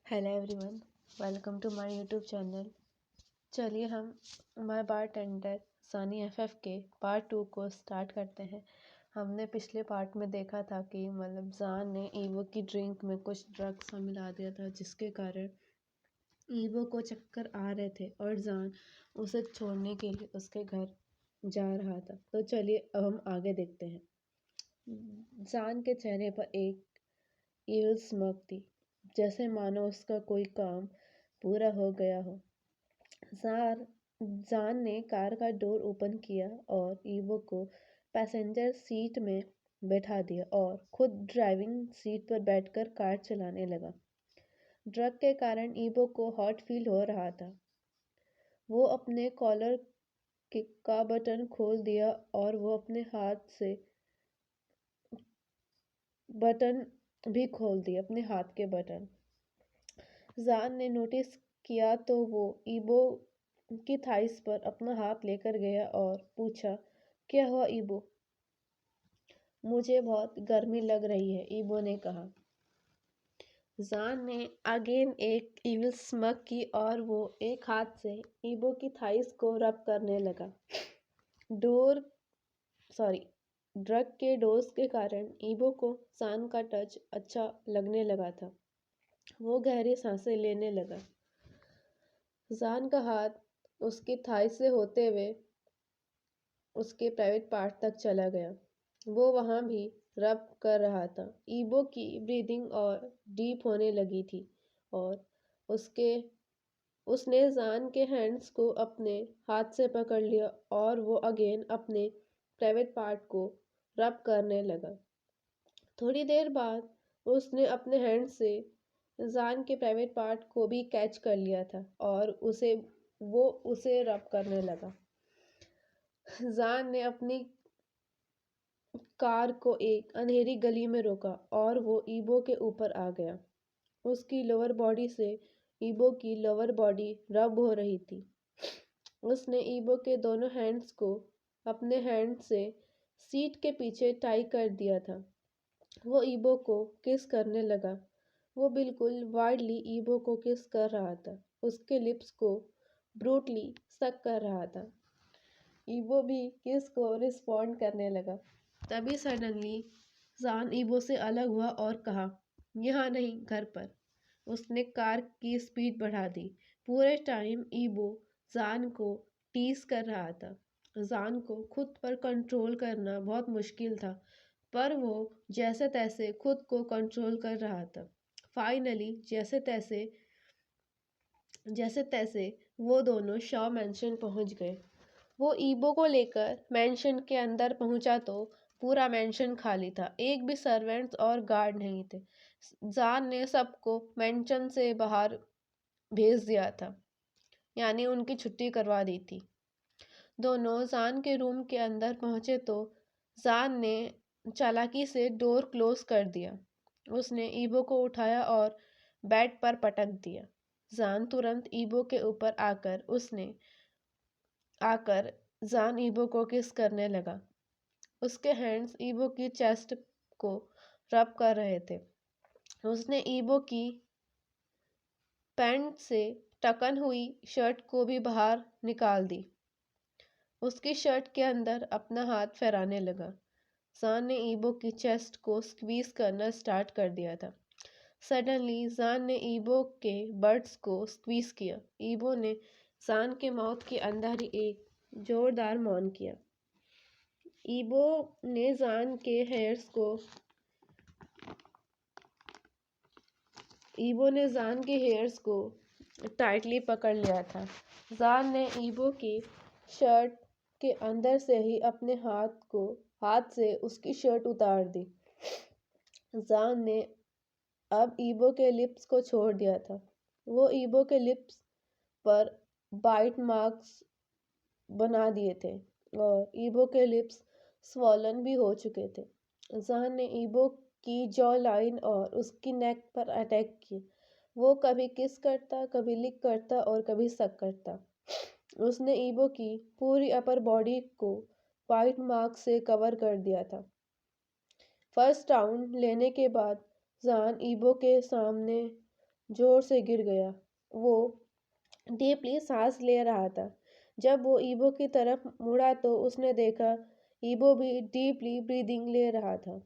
Hello everyone, welcome to my YouTube channel. चलिए हम my bartender Sani FF के part 2 को स्टार्ट करते हैं। हमने पिछले पार्ट में देखा था कि जान ने ईवो की ड्रिंक में कुछ ड्रग्स मिला दिया था, जिसके कारण ईवो को चक्कर आ रहे थे और जान उसे छोड़ने के लिए उसके घर जा रहा था। तो चलिए अब हम आगे देखते हैं। जान के चेहरे पर एक ईविल स्mirk थी, जैसे मानो उसका कोई काम पूरा हो गया हो। जार जान ने कार का डोर ओपन किया और ईवो को पैसेंजर सीट में बैठा दिया और खुद ड्राइविंग सीट पर बैठकर कार चलाने लगा। ड्रग के कारण ईवो को हॉट फील हो रहा था। वो अपने कॉलर का बटन खोल दिया और वो अपने हाथ से बटन भी खोल दिए, अपने हाथ के बटन। जान ने नोटिस किया तो वो ईबो की थाइस पर अपना हाथ लेकर गया और पूछा, क्या हुआ ईबो? मुझे बहुत गर्मी लग रही है, ईबो ने कहा। जान ने अगेन एक इविल स्mirk की और वो एक हाथ से ईबो की थाइस को रब करने लगा। ड्रग के डोज के कारण ईबो को जान का टच अच्छा लगने लगा था। वो गहरी सांसें लेने लगा। जान का हाथ उसकी थाई से होते हुए उसके प्राइवेट पार्ट तक चला गया। वो वहाँ भी रब कर रहा था। ईबो की ब्रीदिंग और डीप होने लगी थी और उसने जान के हैंड्स को अपने हाथ से पकड़ लिया और वो अगेन अपने प्राइवेट पार्ट को रब करने लगा। थोड़ी देर बाद उसने अपने हैंड से जान के प्राइवेट पार्ट को भी कैच कर लिया था और उसे रब करने लगा। जान ने अपनी कार को एक अंधेरी गली में रोका और वो ईबो के ऊपर आ गया। उसकी लोअर बॉडी से ईबो की लोअर बॉडी रब हो रही थी। उसने ईबो के दोनों हैंड्स को अपने हैंड से सीट के पीछे टाई कर दिया था। वो ईबो को किस करने लगा। वो बिल्कुल वाइल्डली ईबो को किस कर रहा था। उसके लिप्स को ब्रूटली सक कर रहा था। ईबो भी किस को रिस्पॉन्ड करने लगा। तभी सडनली जान ईबो से अलग हुआ और कहा, यहाँ नहीं, घर पर। उसने कार की स्पीड बढ़ा दी। पूरे टाइम ईबो जान को टीज कर रहा था। जान को खुद पर कंट्रोल करना बहुत मुश्किल था, पर वो जैसे तैसे खुद को कंट्रोल कर रहा था। फाइनली जैसे तैसे वो दोनों शॉ मैंशन पहुंच गए। वो ईबो को लेकर मैंशन के अंदर पहुंचा तो पूरा मैंशन खाली था। एक भी सर्वेंट्स और गार्ड नहीं थे। जान ने सबको मैंशन से बाहर भेज दिया था, यानी उनकी छुट्टी करवा दी थी। दोनों जान के रूम के अंदर पहुंचे तो जान ने चालाकी से डोर क्लोज कर दिया। उसने ईबो को उठाया और बेड पर पटक दिया। जान तुरंत ईबो के ऊपर आकर जान ईबो को किस करने लगा। उसके हैंड्स ईबो की चेस्ट को रब कर रहे थे। उसने ईबो की पैंट से टकन हुई शर्ट को भी बाहर निकाल दी। उसकी शर्ट के अंदर अपना हाथ फहराने लगा। जान ने ईबो की चेस्ट को स्क्वीज करना स्टार्ट कर दिया था। सडनली जान ने ईबो के बर्ड्स को स्क्वीज किया। ईबो ने जान के माउथ के अंदर ही एक जोरदार मौन किया। ईबो ने जान के हेयर्स को टाइटली पकड़ लिया था। जान ने ईबो की शर्ट के अंदर से ही अपने हाथ से उसकी शर्ट उतार दी। जान ने अब ईबो के लिप्स को छोड़ दिया था। वो ईबो के लिप्स पर बाइट मार्क्स बना दिए थे और ईबो के लिप्स स्वॉलन भी हो चुके थे। जान ने ईबो की जॉ लाइन और उसकी नेक पर अटैक किया। वो कभी किस करता, कभी लिक करता और कभी सक करता। उसने ईबो की पूरी अपर बॉडी को बाइट मार्क से कवर कर दिया था। फर्स्ट राउंड लेने के बाद जान ईबो के सामने زور سے گر گیا۔ وہ ڈیپلی سانس لے رہا تھا۔ جب وہ ایبو کی طرف مڑا تو اس نے دیکھا ایبو بھی ڈیپلی بریدنگ لے رہا تھا۔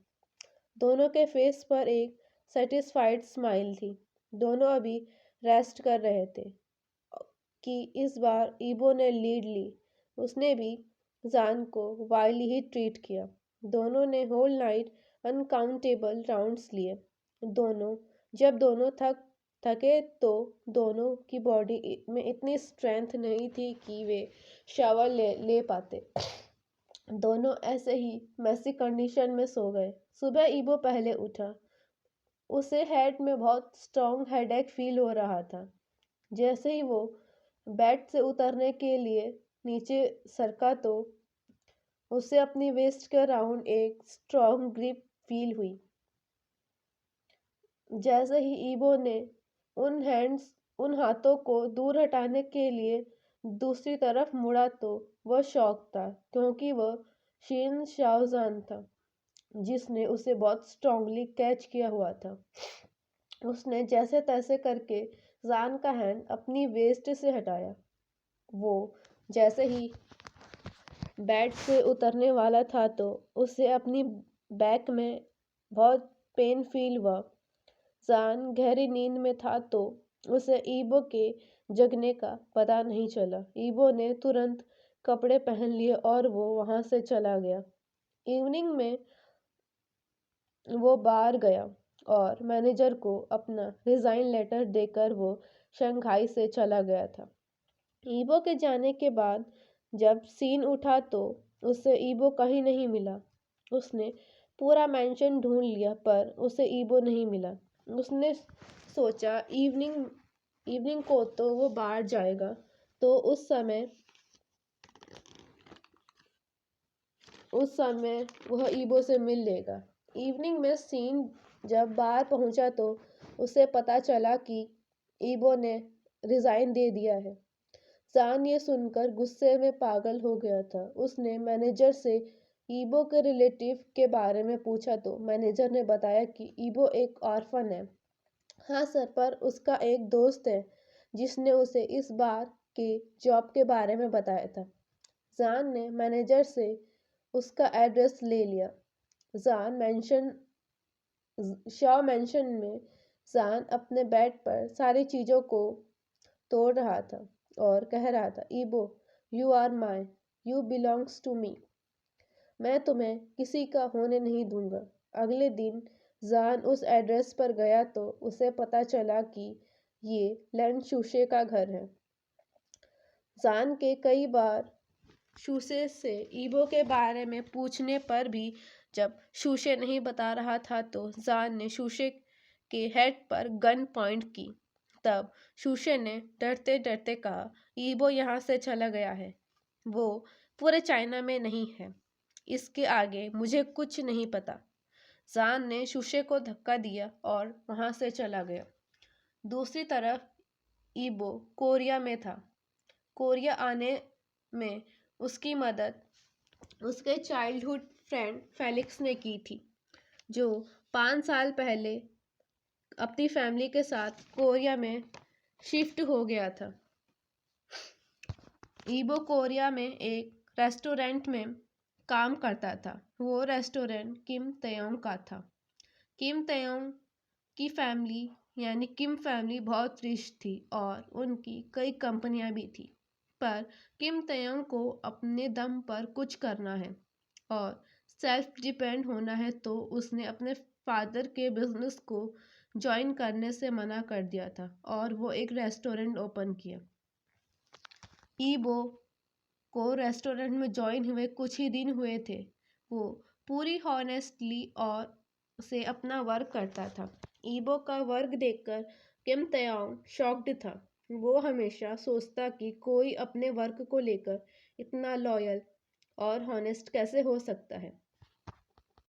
دونوں کے فیس پر ایک سیٹسفائیڈ اسمائل تھی۔ دونوں ابھی ریسٹ کر رہے تھے کہ اس بار ایبو نے لیڈ لی۔ اس نے بھی زان کو وائلڈلی ہی ٹریٹ کیا۔ دونوں نے ہول نائٹ انکاؤنٹیبل راؤنڈز لیے۔ جب دونوں تھکے تو دونوں کی باڈی میں اتنی اسٹرینتھ نہیں تھی کہ وہ شاور لے پاتے۔ دونوں ایسے ہی میسی کنڈیشن میں سو گئے۔ صبح ایبو پہلے اٹھا۔ اسے ہیڈ میں بہت اسٹرانگ ہیڈ ایک فیل ہو رہا تھا۔ جیسے ہی وہ بیڈ سے اترنے کے لیے نیچے سرکا تو اسے اپنی ویسٹ کے راؤنڈ ایک اسٹرانگ گرپ فیل ہوئی۔ جیسے ہی ایبو نے ان ہاتھوں کو دور ہٹانے کے لیے دوسری طرف مڑا تو وہ شاک تھا کیونکہ وہ شین شاؤ زان تھا جس نے اسے بہت اسٹرانگلی کیچ کیا ہوا تھا۔ اس نے جیسے تیسے کر کے زان کا ہینڈ اپنی ویسٹ سے ہٹایا۔ وہ جیسے ہی بیڈ سے اترنے والا تھا تو اسے اپنی بیک میں بہت پین فیل ہوا۔ زان گہری نیند میں تھا تو اسے ایبو کے جگنے کا پتہ نہیں چلا۔ ایبو نے ترنت کپڑے پہن لیے اور وہ وہاں سے چلا گیا۔ ایوننگ میں وہ بار گیا اور مینیجر کو اپنا ریزائن لیٹر دے کر وہ شنگھائی سے چلا گیا تھا۔ ایبو کے جانے کے بعد جب سین اٹھا تو اسے ایبو کہیں نہیں ملا۔ اس نے پورا مینشن ڈھونڈ لیا پر اسے ایبو نہیں ملا۔ اس نے سوچا ایوننگ کو تو وہ باہر جائے گا تو اس سمے وہ ایبو سے مل لے گا۔ ایوننگ میں سین جب باہر پہنچا تو اسے پتہ چلا کہ ایبو نے ریزائن دے دیا ہے۔ زان یہ سن کر غصے میں پاگل ہو گیا تھا۔ اس نے مینیجر سے ایبو کے ریلیٹیو کے بارے میں پوچھا تو مینیجر نے بتایا کہ ایبو ایک آرفن ہے۔ ہاں سر، پر اس کا ایک دوست ہے جس نے اسے اس بار کے جاب کے بارے میں بتایا تھا۔ زان نے مینیجر سے اس کا ایڈریس لے لیا۔ شاؤ مینشن میں زان اپنے بیڈ پر ساری چیزوں کو توڑ رہا تھا اور کہہ رہا تھا، ایبو، you are mine, you belongs to me. میں تمہیں کسی کا ہونے نہیں دوں گا۔ اگلے دن زان اس ایڈریس پر گیا تو اسے پتہ چلا کہ یہ لین شوشے کا گھر ہے۔ زان کے کئی بار شوشے سے ایبو کے بارے میں پوچھنے پر بھی جب شوشے نہیں بتا رہا تھا تو زان نے شوشے کے ہیڈ پر گن پوائنٹ کی۔ تب شوشے نے ڈرتے ڈرتے کہا، ایبو یہاں سے چلا گیا ہے۔ وہ پورے چائنا میں نہیں ہے۔ اس کے آگے مجھے کچھ نہیں پتا۔ زان نے شوشے کو دھکا دیا اور وہاں سے چلا گیا۔ دوسری طرف ایبو کوریا میں تھا۔ کوریا آنے میں اس کی مدد اس کے چائلڈ ہوڈ فرینڈ فیلکس نے کی تھی جو 5 سال پہلے اپنی فیملی کے ساتھ کوریا میں شفٹ ہو گیا تھا۔ ایبو کوریا میں ایک ریسٹورینٹ میں کام کرتا تھا۔ وہ ریسٹورینٹ کم تیونگ کا تھا۔ کم تیونگ کی فیملی کم فیملی بہت رچ تھی اور ان کی کئی کمپنیاں بھی تھیں، پر کم تیونگ کو اپنے دم پر کچھ کرنا ہے اور سیلف ڈیپینڈ ہونا ہے تو اس نے اپنے فادر کے بزنس کو جوائن کرنے سے منع کر دیا تھا اور وہ ایک ریسٹورینٹ اوپن کیا۔ ایبو کو ریسٹورینٹ میں جوائن ہوئے کچھ ہی دن ہوئے تھے۔ وہ پوری ہانیسٹلی سے اپنا ورک کرتا تھا۔ ایبو کا ورک دیکھ کر کم تیونگ شاکڈ تھا۔ وہ ہمیشہ سوچتا کہ کوئی اپنے ورک کو لے کر اتنا لائل اور ہانیسٹ کیسے ہو سکتا ہے۔